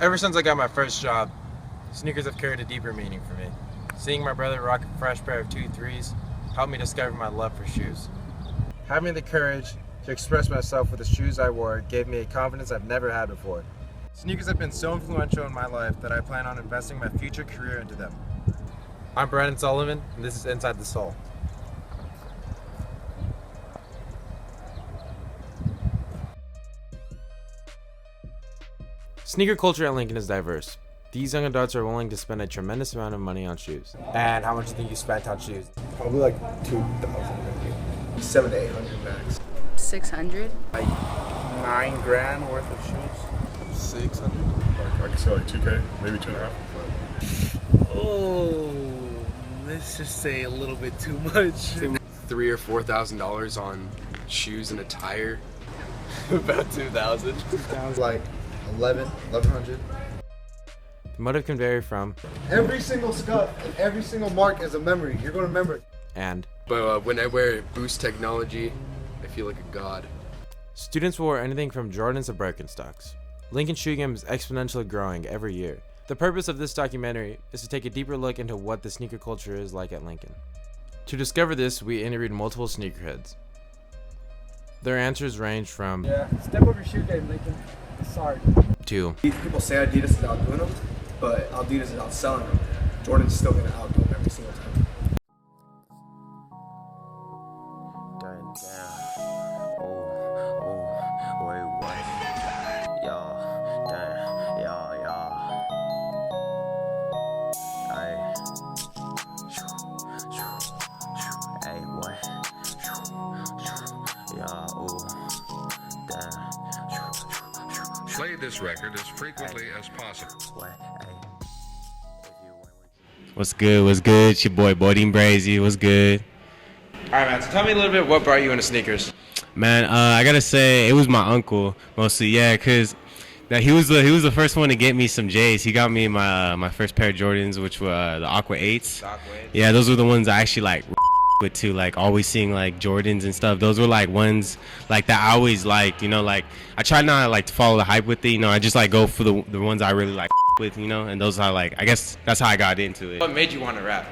Ever since I got my first job, sneakers have carried a deeper meaning for me. Seeing my brother rock a fresh pair of 2.3s helped me discover my love for shoes. Having the courage to express myself with the shoes I wore gave me a confidence I've never had before. Sneakers have been so influential in my life that I plan on investing my future career into them. I'm Brandon Sullivan, and this is Inside the Soul. Sneaker culture at Lincoln is diverse. These young adults are willing to spend a tremendous amount of money on shoes. And how much do you think you spent on shoes? Probably like 2,000 maybe. 700 to 800 max. 600. Like $9,000 worth of shoes. 600. I could say like 2K, maybe 2.5. Oh, let's just say a little bit too much. $3,000 or $4,000 on shoes and attire. About 2,000. Like 1,100. The motive can vary from Every single scuff and every single mark is a memory. You're going to remember it. and But when I wear Boost technology, I feel like a god. students will wear anything from Jordans to Birkenstocks. Lincoln's shoe game is exponentially growing every year. The purpose of this documentary is to take a deeper look into what the sneaker culture is like at Lincoln. To discover this, we interviewed multiple sneakerheads. Their answers range from Yeah, step up your shoe game, Lincoln. Sorry. to People say Adidas is outdoing them, but Adidas is outselling them. Jordan's still going to outdo them every single time. Play this record as frequently as possible. What's good? What's good? It's your boy Bodine Brazy. What's good? Alright man, so tell me a little bit what brought you into sneakers. Man, I gotta say it was my uncle mostly, yeah, cause he was the first one to get me some J's. He got me my first pair of Jordans, which were the Aqua 8s. Yeah, those were the ones I actually like with too, like always seeing like Jordans and stuff. Those were like ones like that I always liked, you know, like I try not like to follow the hype with it, you know, I just like go for the ones I really like with, you know, and those are like, I guess that's how I got into it. What made you want to rap?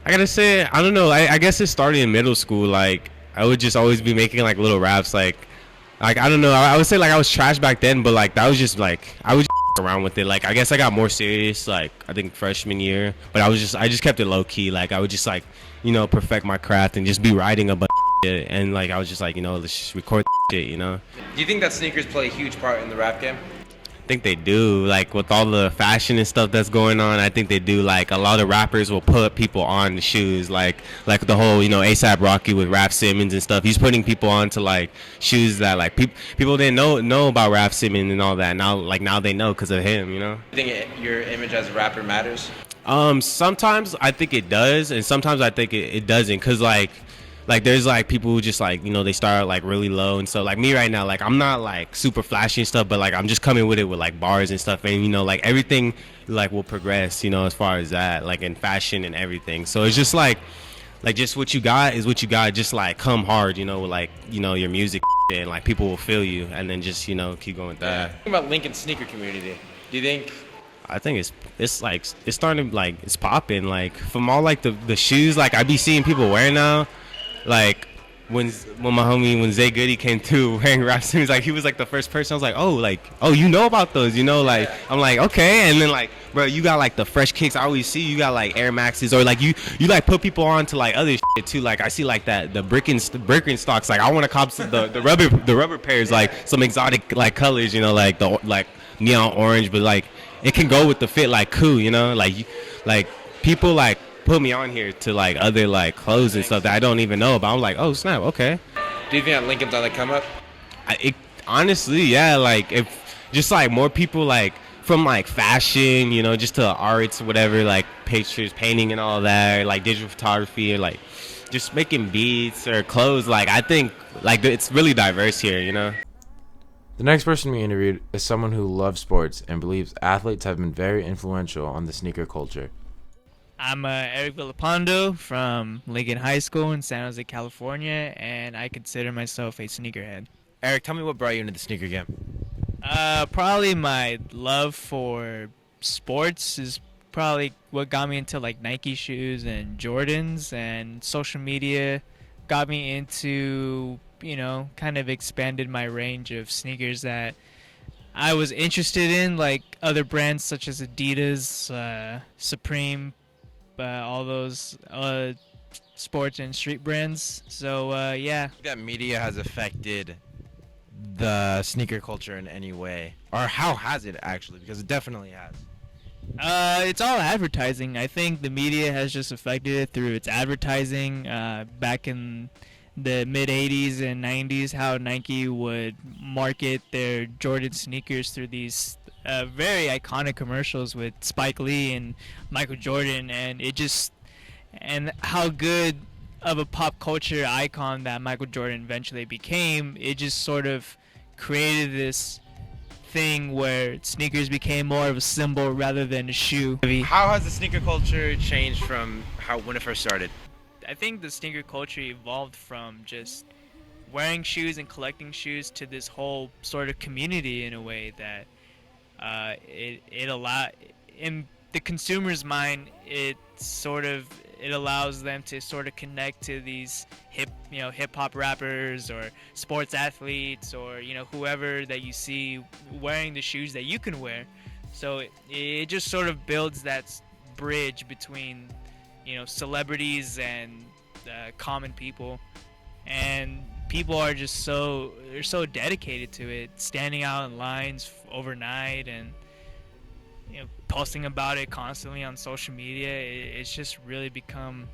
I gotta say, I don't know, I guess it started in middle school. Like I would just always be making like little raps, like I don't know, I would say like I was trash back then, but like that was just like I was around with it. Like I guess I got more serious like I think freshman year, but I just kept it low key. Like I would just like, you know, perfect my craft and just be writing a bunch of shit, and like I was just like, you know, let's just record shit, you know. Do you think that sneakers play a huge part in the rap game? I think they do. Like with all the fashion and stuff that's going on, I think they do. Like a lot of rappers will put people on the shoes, like the whole, you know, ASAP Rocky with Raf Simons and stuff. He's putting people on to like shoes that like people didn't know about Raf Simons and all that. Now they know because of him, you know. Do you think your image as a rapper matters? Sometimes I think it does, and sometimes I think it doesn't, cause like there's like people who just like, you know, they start like really low, and so like me right now, like I'm not like super flashy and stuff, but like I'm just coming with it with like bars and stuff, and you know, like everything like will progress, you know, as far as that, like in fashion and everything. So it's just like just what you got is what you got. Just like come hard, you know, with like, you know, your music and like people will feel you, and then just, you know, keep going with that. Think about Lincoln's sneaker community. Do you think? I think it's like it's starting to like it's popping, like from all like the shoes like I be seeing people wearing now, like when my homie when Zay Goody came through wearing Rap Sims, like he was like the first person. I was like, oh you know about those, you know, like I'm like okay, and then like bro, you got like the fresh kicks. I always see you got like Air Maxes, or like you like put people on to like other shit too. Like I see like that the Birkenstocks, like I want to cop the rubber pairs, like some exotic like colors, you know, like the like neon orange, but like it can go with the fit like cool, you know, like people like put me on here to like other like clothes and stuff that I don't even know about. I'm like, oh snap, okay. Do you think that Lincoln's on the come up? Honestly, yeah, like if just like more people like from like fashion, you know, just to arts, whatever, like pictures, painting and all that, like digital photography, or like just making beats or clothes, like I think like it's really diverse here, you know. The next person we interviewed is someone who loves sports and believes athletes have been very influential on the sneaker culture. I'm Eric Villapando from Lincoln High School in San Jose, California, and I consider myself a sneakerhead. Eric, tell me what brought you into the sneaker game. Probably my love for sports is probably what got me into like Nike shoes and Jordans, and social media got me into, kind of expanded my range of sneakers that I was interested in, like other brands such as Adidas, Supreme, all those sports and street brands. So yeah. That media has affected the sneaker culture in any way, or how has it actually? Because it definitely has. It's all advertising. I think the media has just affected it through its advertising. Back in the mid 80s and 90s, how Nike would market their Jordan sneakers through these very iconic commercials with Spike Lee and Michael Jordan, and how good of a pop culture icon that Michael Jordan eventually became. It just sort of created this thing where sneakers became more of a symbol rather than a shoe. How has the sneaker culture changed from when it first started? I think the sneaker culture evolved from just wearing shoes and collecting shoes to this whole sort of community in a way that it allow in the consumer's mind. It allows them to sort of connect to these hip hop rappers or sports athletes, or whoever that you see wearing the shoes that you can wear. So it just sort of builds that bridge between celebrities and common people, and people are just they're so dedicated to it, standing out in lines overnight and posting about it constantly on social media. It's just really become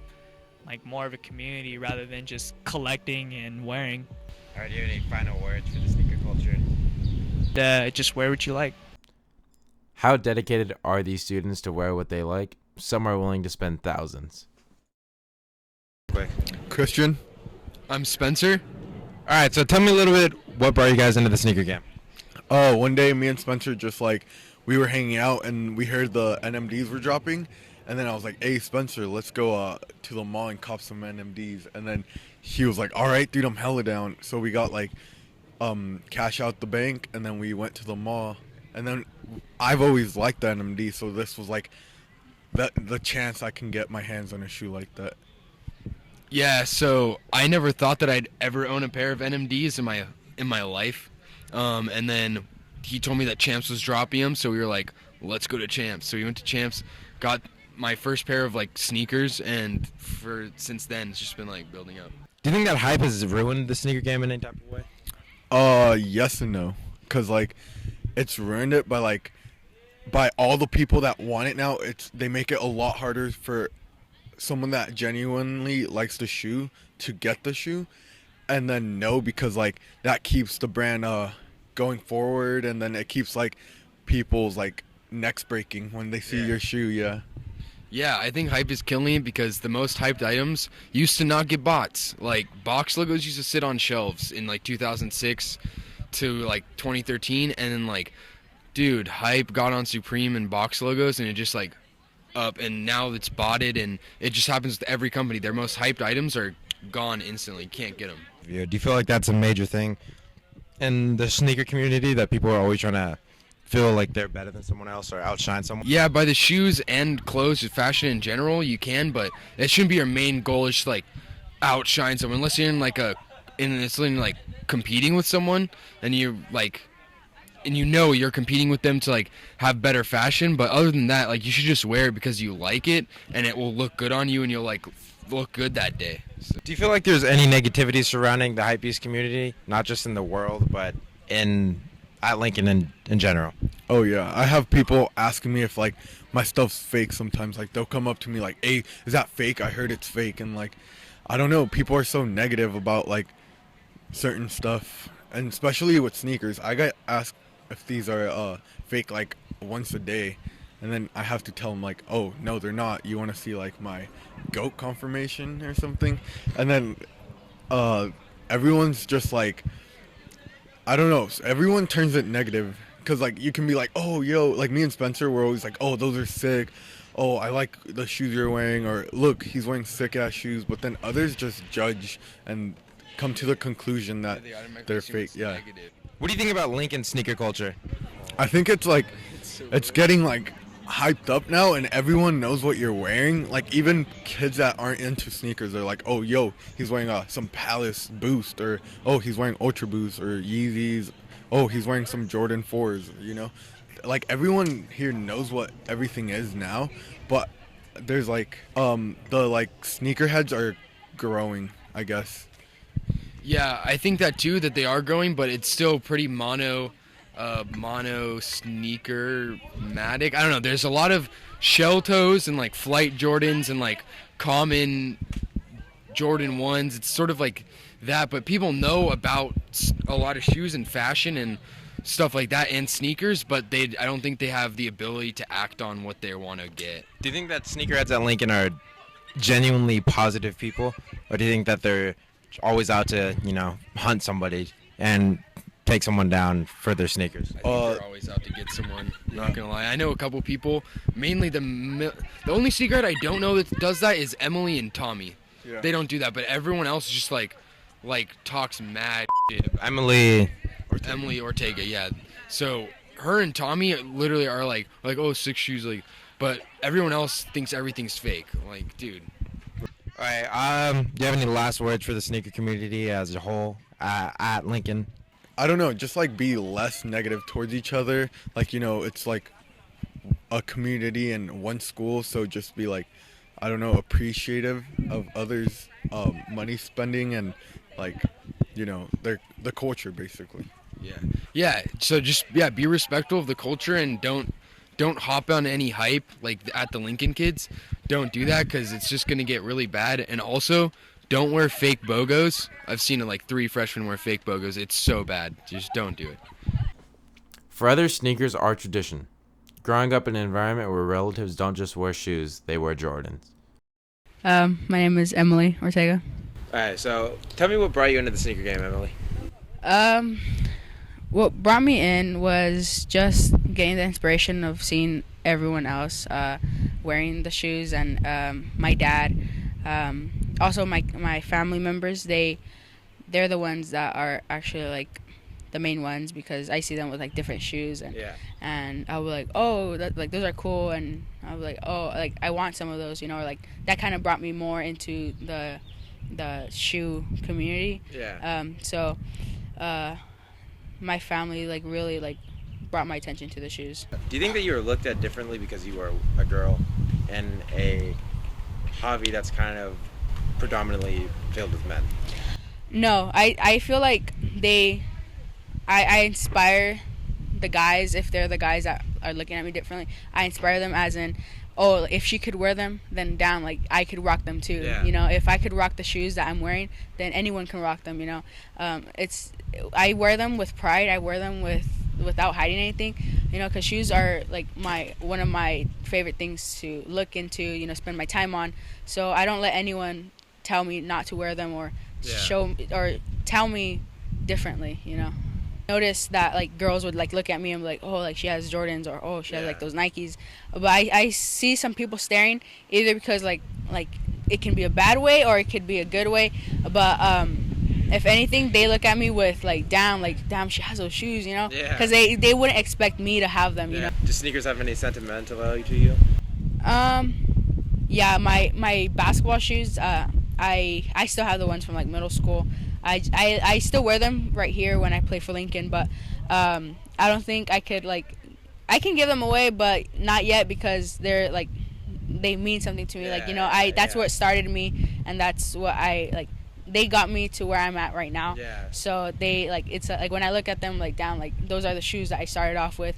like more of a community rather than just collecting and wearing. All right, do you have any final words for the sneaker culture? Just wear what you like. How dedicated are these students to wear what they like? Some are willing to spend thousands. Quick. Christian. I'm Spencer. All right, so tell me a little bit what brought you guys into the sneaker game. Oh, one day me and Spencer just we were hanging out and we heard the NMDs were dropping, and then I was like, "Hey Spencer, let's go to the mall and cop some NMDs." And then he was like, "All right, dude, I'm hella down." So we got cash out the bank, and then we went to the mall. And then I've always liked the NMD, so this was the chance I can get my hands on a shoe like that. Yeah, so I never thought that I'd ever own a pair of NMDs in my life. And then he told me that Champs was dropping them, so we were like, let's go to Champs. So we went to Champs, got my first pair of sneakers, and since then it's just been building up. Do you think that hype has ruined the sneaker game in any type of way? Yes and no, cause it's ruined it by all the people that want it now. They make it a lot harder for someone that genuinely likes the shoe to get the shoe, and then because that keeps the brand going forward, and then it keeps people's necks breaking when they see your shoe. Yeah, I think hype is killing it because the most hyped items used to not get bought. Box logos used to sit on shelves in 2006 to 2013, and then dude, hype got on Supreme and box logos, and it just up, and now it's botted, and it just happens with every company. Their most hyped items are gone instantly. Can't get them. Yeah, do you feel like that's a major thing in the sneaker community, that people are always trying to feel like they're better than someone else or outshine someone? Yeah, by the shoes and clothes, fashion in general, you can, but it shouldn't be your main goal. Is just outshine someone, unless you're in competing with someone, and you're and you're competing with them to have better fashion. But other than that, you should just wear it because you like it, and it will look good on you, and you'll look good that day. So. Do you feel like there's any negativity surrounding the hypebeast community, not just in the world, but at Lincoln in general? Oh yeah, I have people asking me if my stuff's fake sometimes. They'll come up to me "Hey, is that fake? I heard it's fake." And I don't know, people are so negative about certain stuff, and especially with sneakers. I get asked if these are fake once a day, and then I have to tell them "Oh no, they're not. You want to see my goat confirmation or something?" And then everyone's just I don't know, everyone turns it negative, because you can be "Oh yo," me and Spencer were always "Oh, those are sick. Oh, I like the shoes you're wearing," or "Look, he's wearing sick ass shoes." But then others just judge and come to the conclusion that they're fake. Yeah. Negative. What do you think about Lincoln sneaker culture? I think it's like it's getting like hyped up now, and everyone knows what you're wearing. Like even kids that aren't into sneakers are like, oh yo, he's wearing some Palace Boost, or oh he's wearing Ultra Boost or Yeezys, oh he's wearing some Jordan 4s, you know. Like everyone here knows what everything is now, but there's like the like sneakerheads are growing, I guess. Yeah, I think that too, that they are growing, but it's still pretty mono sneaker-matic. I don't know. There's a lot of shell toes and like flight Jordans and like common Jordan 1s. It's sort of like that, but people know about a lot of shoes and fashion and stuff like that and sneakers, but I don't think they have the ability to act on what they want to get. Do you think that sneakerheads at Lincoln are genuinely positive people, or do you think that they're always out to, hunt somebody and take someone down for their sneakers? I think they're always out to get someone. Not gonna lie, I know a couple people. Mainly the only sneakerhead I don't know that does that is Emily and Tommy. Yeah. They don't do that, but everyone else just like talks mad shit about Emily Ortega, yeah. So her and Tommy literally are like oh, 6 shoes, like, but everyone else thinks everything's fake. Like, dude. All right. Do you have any last words for the sneaker community as a whole at Lincoln? I don't know, just like be less negative towards each other. Like, it's like a community and one school, so just be like, I don't know, appreciative of others' money spending and like, the culture basically. Yeah. So just be respectful of the culture and don't hop on any hype like at the Lincoln kids. Don't do that because it's just gonna get really bad. And also, don't wear fake BOGOs. I've seen like 3 freshmen wear fake BOGOs. It's so bad. Just don't do it. For others, sneakers are tradition. Growing up in an environment where relatives don't just wear shoes, they wear Jordans. My name is Emily Ortega. All right, so tell me what brought you into the sneaker game, Emily. What brought me in was just getting the inspiration of seeing everyone else wearing the shoes, and my dad, also my family members. They're the ones that are actually like the main ones, because I see them with like different shoes, and I'll be like, oh, like those are cool, and I'll be like, oh, like I want some of those, or like that kind of brought me more into the shoe community. So my family like really like brought my attention to the shoes. Do you think that you were looked at differently because you were a girl in a hobby that's kind of predominantly filled with men? No, I feel like I inspire the guys. If they're the guys that are looking at me differently, I inspire them as in, oh, if she could wear them, then damn, like I could rock them too. If I could rock the shoes that I'm wearing, then anyone can rock them. I wear them with pride. I wear them without hiding anything. Because shoes are like one of my favorite things to look into. Spend my time on. So I don't let anyone tell me not to wear them or show or tell me differently. Notice that like girls would like look at me and be like, oh, like she has Jordans, or oh, she has like those Nikes. But I see some people staring, either because like it can be a bad way or it could be a good way. But if anything, they look at me with like damn, she has those shoes, because they wouldn't expect me to have them. Do sneakers have any sentimental value to you? Yeah, my basketball shoes, I still have the ones from like middle school. I still wear them right here when I play for Lincoln, but I don't think I could I can give them away, but not yet, because they're like they mean something to me. That's what started me, and that's what they got me to where I'm at right now. So they it's like when I look at them those are the shoes that I started off with.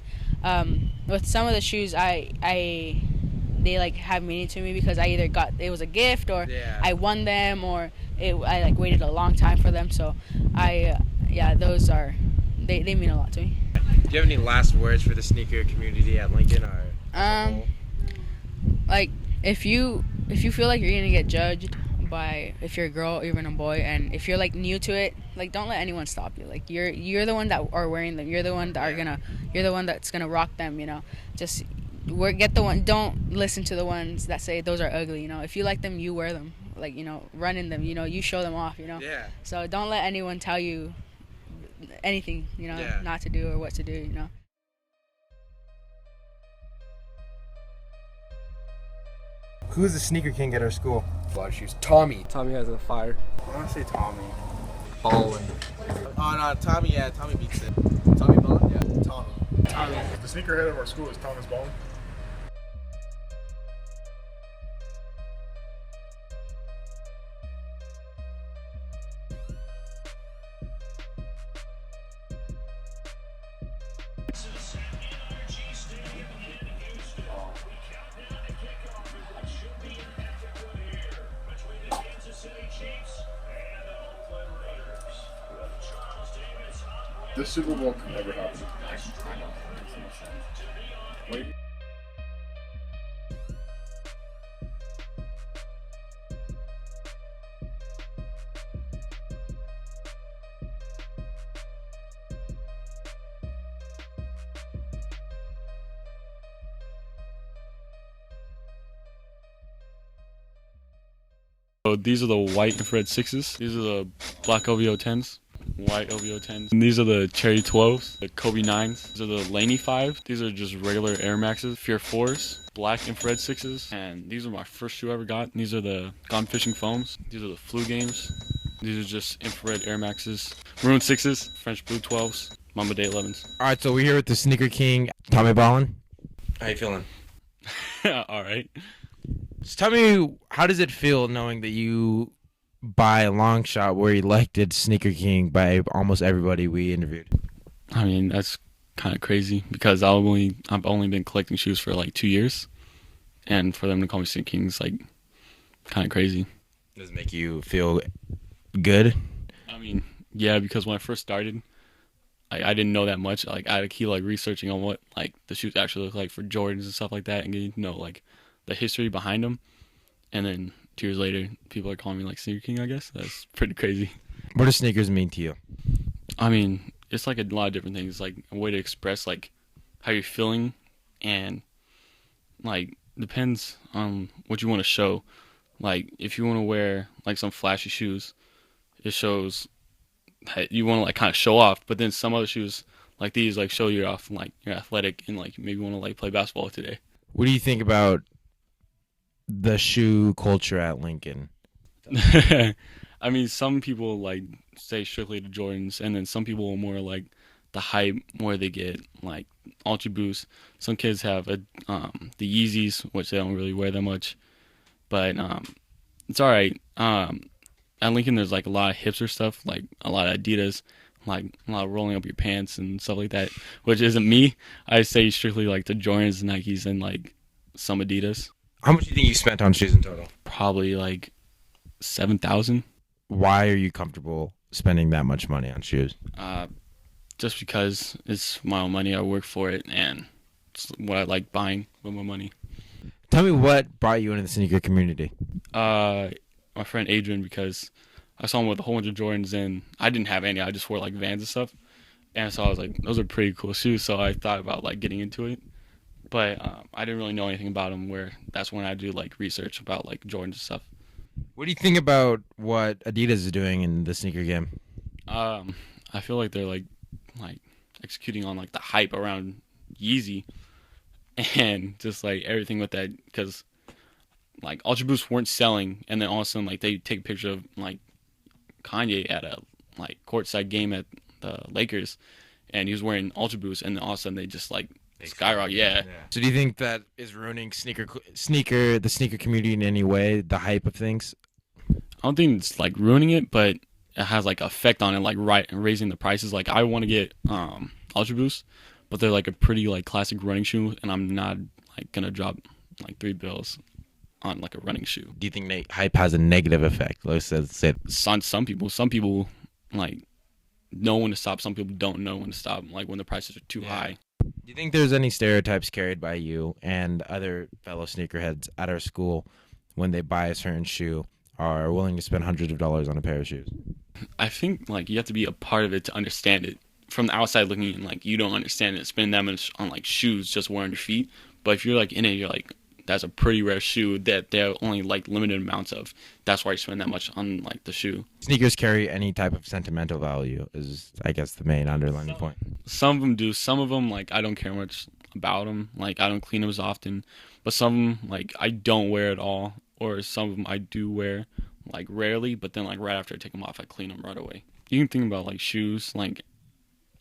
With some of the shoes they have meaning to me because I either got it was a gift, or I won them, or I waited a long time for them. So those are they mean a lot to me. Do you have any last words for the sneaker community at Lincoln, or if you feel like you're gonna get judged by, if you're a girl or even a boy, and if you're new to it, don't let anyone stop you. You're the one that are wearing them. You're the one that you're the one that's gonna rock them. Just get the one. Don't listen to the ones that say those are ugly. If you like them, you wear them. Run in them. You show them off. So don't let anyone tell you anything, you know, Yeah. not to do or what to do, you know. Who's the sneaker king at our school? Fly shoes. Tommy. Tommy has a fire. I want to say Tommy. Ballin'. Oh no, Tommy. Yeah, Tommy beats it. Tommy Ballin? Yeah, Tommy. Tommy. The sneakerhead of our school is Thomas Ballin. This Super Bowl could never happen. Wait. So these are the white infrared 6s. These are the black OVO 10s. White OVO 10s. And these are the Cherry 12s, the Kobe 9s. These are the Laney 5. These are just regular Air Maxes. Fear 4s, black infrared 6s. And these are my first shoe I ever got. These are the Gone Fishing Foams. These are the Flu Games. These are just infrared Air Maxes. Maroon 6s, French Blue 12s, Mamba Day 11s. All right, so we're here with the sneaker king, Tommy Ballin. How you feeling? All right. Just tell me, how does it feel knowing that you, by a long shot, were elected sneaker king by almost everybody we interviewed? I mean, that's kind of crazy because I've only been collecting shoes for like 2 years, and for them to call me Sneaker King is like kind of crazy. Does it make you feel good? I mean, yeah, because when I first started, I didn't know that much. Like I had to keep like researching on what like the shoes actually look like for Jordans and stuff like that, and getting to know like the history behind them. And then 2 years later, people are calling me like Sneaker King. I guess that's pretty crazy. What do sneakers mean to you? I mean, it's like a lot of different things. Like a way to express like how you're feeling, and like depends on what you want to show. Like if you want to wear like some flashy shoes, it shows that you want to like kind of show off. But then some other shoes like these like show you off, like you're athletic and like maybe want to like play basketball today. What do you think about the shoe culture at Lincoln? I mean, some people like stay strictly to Jordans, and then some people are more like the hype where they get like Ultra Boost. Some kids have the Yeezys, which they don't really wear that much, but it's all right. At Lincoln, there's like a lot of hipster stuff, like a lot of Adidas, like a lot of rolling up your pants and stuff like that, which isn't me. I stay strictly like the Jordans, Nikes, and like some Adidas. How much do you think you spent on shoes in total? Probably like 7,000. Why are you comfortable spending that much money on shoes? Just because it's my own money. I work for it, and it's what I like buying with my money. Tell me what brought you into the sneaker community. My friend Adrian, because I saw him with a whole bunch of Jordans, and I didn't have any. I just wore like Vans and stuff, and so I was like, those are pretty cool shoes. So I thought about like getting into it, but I didn't really know anything about them. Where that's when I do like research about like Jordans and stuff. What do you think about what Adidas is doing in the sneaker game? I feel like they're like executing on like the hype around Yeezy and just like everything with that, because like Ultra Boosts weren't selling, and then all of a sudden like they take a picture of like Kanye at a like courtside game at the Lakers, and he was wearing Ultra Boosts, and then all of a sudden they just like skyrocket. Yeah. So do you think that is ruining the sneaker community in any way, the hype of things? I don't think it's like ruining it, but it has like effect on it, like raising the prices. Like I want to get Ultra Boost, but they're like a pretty like classic running shoe, and I'm not like gonna drop like $3 on like a running shoe. Do you think hype has a negative effect? Let's say on some people like know when to stop. Some people don't know when to stop. Like when the prices are too high. Do you think there's any stereotypes carried by you and other fellow sneakerheads at our school when they buy a certain shoe are willing to spend hundreds of dollars on a pair of shoes? I think like you have to be a part of it to understand it. From the outside looking in, like you don't understand it, spending that much on like shoes just wearing your feet. But if you're like in it, you're like, that's a pretty rare shoe that there are only like limited amounts of. That's why you spend that much on like the shoe. Sneakers carry any type of sentimental value is, I guess, the main underlying point. Some of them do. Some of them, like, I don't care much about them. Like, I don't clean them as often. But some of them, like, I don't wear at all. Or some of them I do wear, like, rarely. But then, like, right after I take them off, I clean them right away. You can think about, like, shoes, like,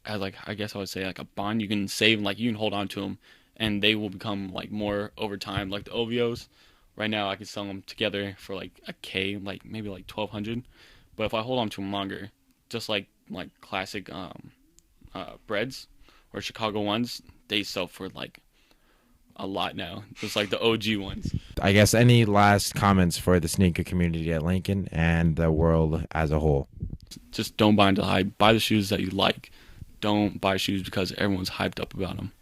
as, like, I guess I would say, like, a bond. You can save, like, you can hold on to them. And they will become, like, more over time. Like, the OVOs, right now, I can sell them together for, like, a K, like, maybe, like, 1,200. But if I hold on to them longer, just like classic breads or Chicago ones, they sell for like a lot now. Just like the OG ones. I guess any last comments for the sneaker community at Lincoln and the world as a whole? Just don't buy into the hype. Buy the shoes that you like. Don't buy shoes because everyone's hyped up about them.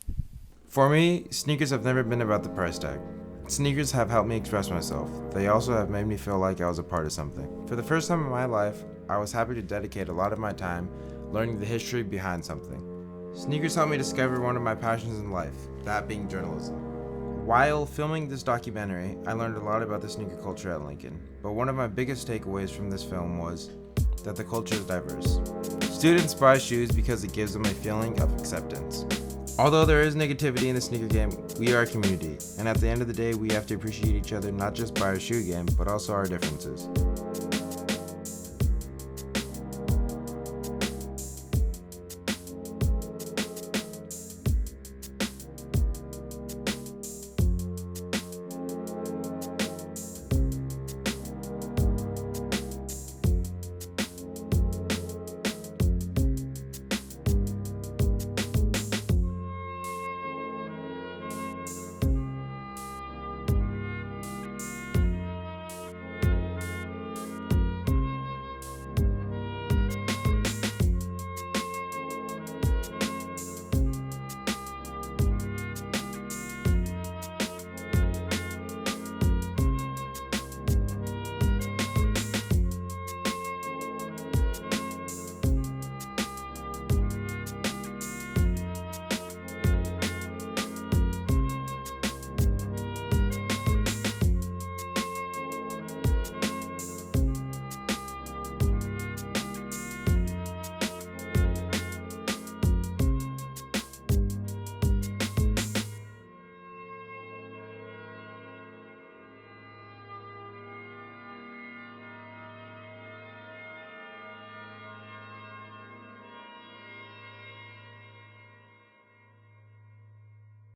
For me, sneakers have never been about the price tag. Sneakers have helped me express myself. They also have made me feel like I was a part of something. For the first time in my life, I was happy to dedicate a lot of my time learning the history behind something. Sneakers helped me discover one of my passions in life, that being journalism. While filming this documentary, I learned a lot about the sneaker culture at Lincoln, but one of my biggest takeaways from this film was that the culture is diverse. Students buy shoes because it gives them a feeling of acceptance. Although there is negativity in the sneaker game, we are a community, and at the end of the day, we have to appreciate each other not just by our shoe game, but also our differences.